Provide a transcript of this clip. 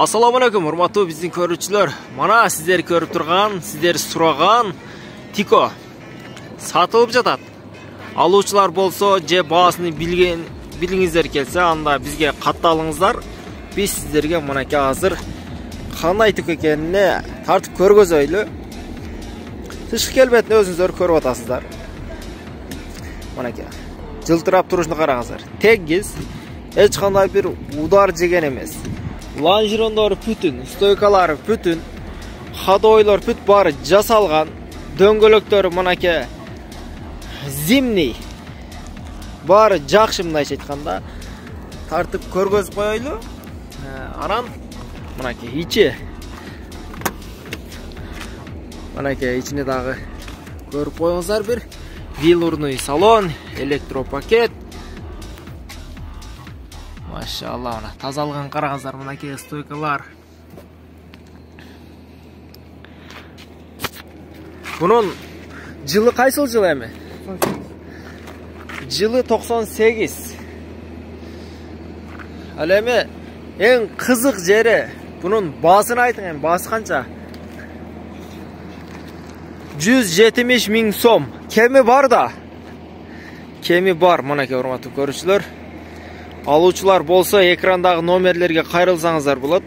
Assalamu alaikum, урматтуу биздин көрүүчүлөр. Мана сиздер көрүп турган, сиздер сураган Тико сатылып жатат. Алуучулар болсо, же баасын билгиңиздер келсе, анда бизге катталыңыздар. Биз сиздерге мынакей азыр кандай Тико экенине тартып көргөзөйлү. Тышкы келбетин өзүңүздөр көрүп атасыздар. Мынакей жылтырап турушуна караңыздар. Тегиз, эч кандай бир удар жеген эмес. Лонжерондору бүтүн, стойкалары бүтүн, ходойлор бүт бары жасалган, дөңгөлөктөрү мынакей зимний. Бары жакшы мындайча айтканда. Тартып көргөзүп коелу. Анан мынакей ичи. Мынакей ичине дагы көрүп коюңуздар бир велурный салон, электропакет. Машалла, мына тазалыгын караңыздар, мынакей стойкалар. Бунун жылы кайсыл жыл эми? Жылы 98. Ал эми эң кызык жери бунун баасын айтың, эми баасы канча? 170 миң сом. Кеми бар да. Кеми бар, мынакей урматтуу көрүүчүлөр. Алуучулар болсо, экрандагы номерлерге кайрылсаңыздар болот.